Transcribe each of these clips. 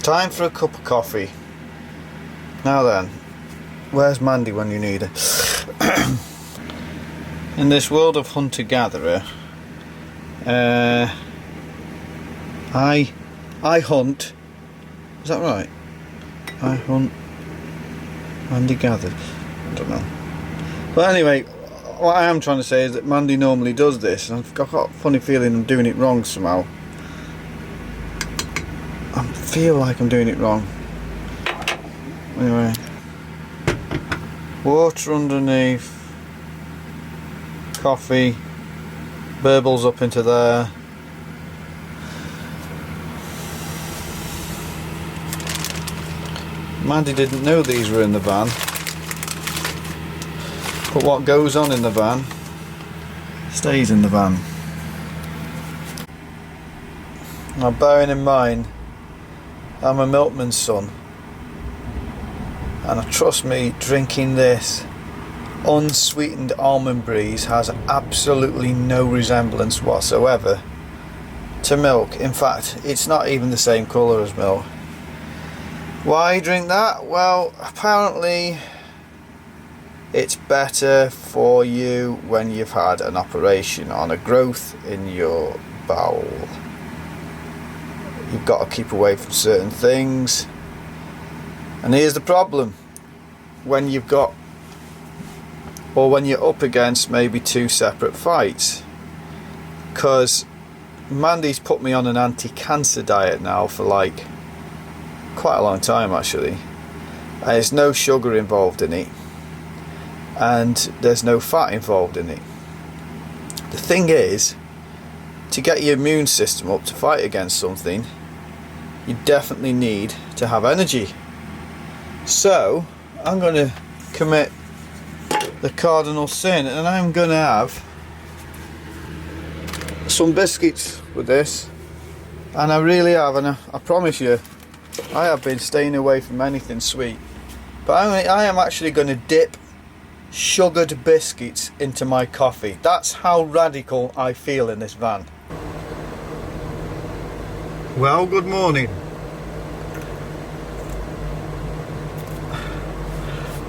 Time for a cup of coffee. Now then, where's Mandy when you need her? In this world of hunter-gatherer, I hunt. Is that right? I hunt. Mandy gathers. I don't know. But anyway, what I am trying to say is that Mandy normally does this, and I've got a funny feeling I'm doing it wrong somehow. I feel like I'm doing it wrong. Anyway, water underneath, coffee, burbles up into there. Mandy didn't know these were in the van, but what goes on in the van stays in the van. Now, bearing in mind, I'm a milkman's son, and trust me, drinking this unsweetened almond breeze has absolutely no resemblance whatsoever to milk. In fact, it's not even the same colour as milk. Why drink that? Well, apparently it's better for you when you've had an operation on a growth in your bowel. You've got to keep away from certain things. And here's the problem. When you've got, or when you're up against maybe two separate fights. Because Mandy's put me on an anti-cancer diet now for like quite a long time actually. And there's no sugar involved in it. And there's no fat involved in it. The thing is, to get your immune system up to fight against something, you definitely need to have energy. So I'm going to commit the cardinal sin, and I'm going to have some biscuits with this. And I really have, and I promise you, I have been staying away from anything sweet. But I am actually going to dip sugared biscuits into my coffee. That's how radical I feel in this van. Well, good morning.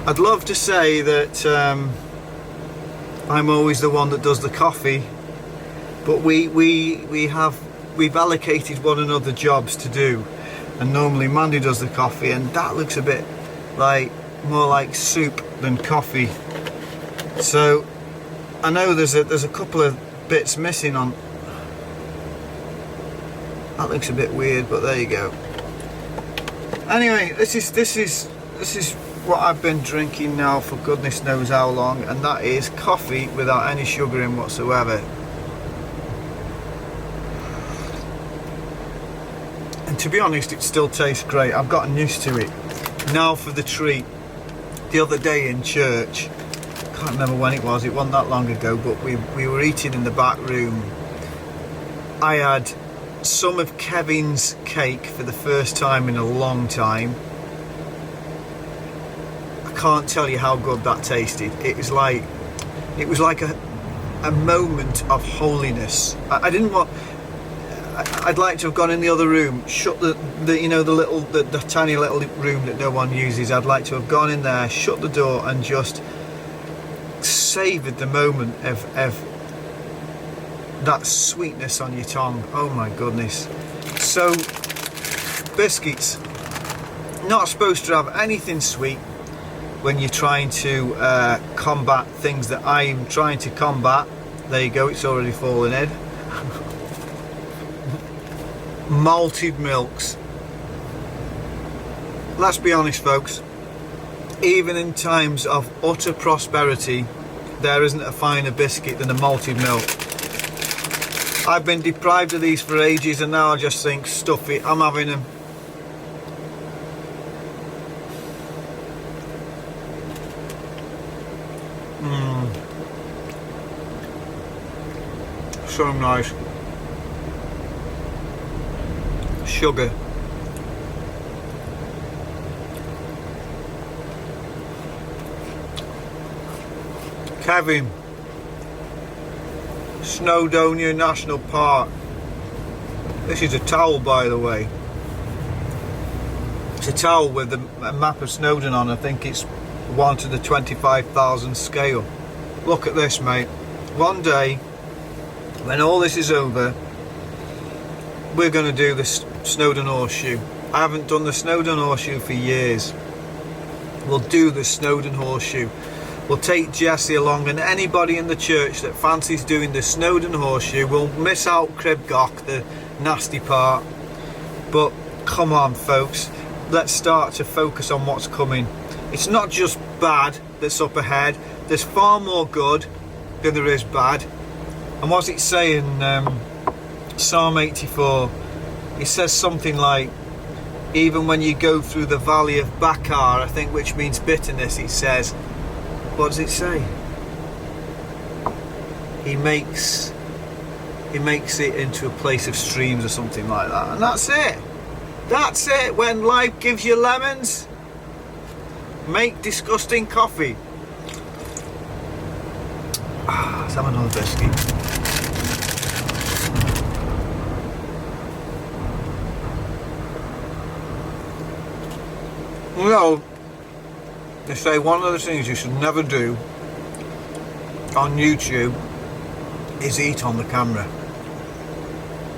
I'd love to say that I'm always the one that does the coffee, but we've allocated one another jobs to do, and normally Mandy does the coffee, and that looks a bit like more like soup than coffee. So I know there's a couple of bits missing on. That looks a bit weird, but there you go. Anyway, this is what I've been drinking now for goodness knows how long, and that is coffee without any sugar in whatsoever. And to be honest, it still tastes great. I've gotten used to it. Now for the treat. The other day in church, can't remember when it wasn't that long ago, but we were eating in the back room. I had some of Kevin's cake for the first time in a long time. I can't tell you how good that tasted. It was like a moment of holiness. I'd like to have gone in the other room, shut the tiny little room that no one uses. I'd like to have gone in there, shut the door, and just savoured the moment of that sweetness on your tongue. Oh my goodness. So, biscuits, not supposed to have anything sweet when you're trying to combat things that I'm trying to combat. There you go, it's already fallen in. Malted milks. Let's be honest, folks, even in times of utter prosperity, there isn't a finer biscuit than a malted milk. I've been deprived of these for ages, and now I just think, stuff it, I'm having them. So nice. Sugar. Kevin, Snowdonia National Park. This is a towel, by the way. a towel with a map of Snowdon on. I think it's 1 to the 25,000 scale. Look at this, mate. One day, when all this is over, we're going to do the Snowdon Horseshoe. I haven't done the Snowdon Horseshoe for years. We'll do the Snowdon Horseshoe. We'll take Jesse along, and anybody in the church that fancies doing the Snowdon Horseshoe will miss out Cribgoch, the nasty part. But come on, folks, let's start to focus on what's coming. It's not just bad that's up ahead. There's far more good than there is bad. And what's it say in Psalm 84? It says something like, even when you go through the valley of Bacar, I think, which means bitterness, it says, what does it say? He makes it into a place of streams or something like that. And that's it. That's it. When life gives you lemons, make disgusting coffee. Let's have another biscuit. Well, they say one of the things you should never do on YouTube is eat on the camera.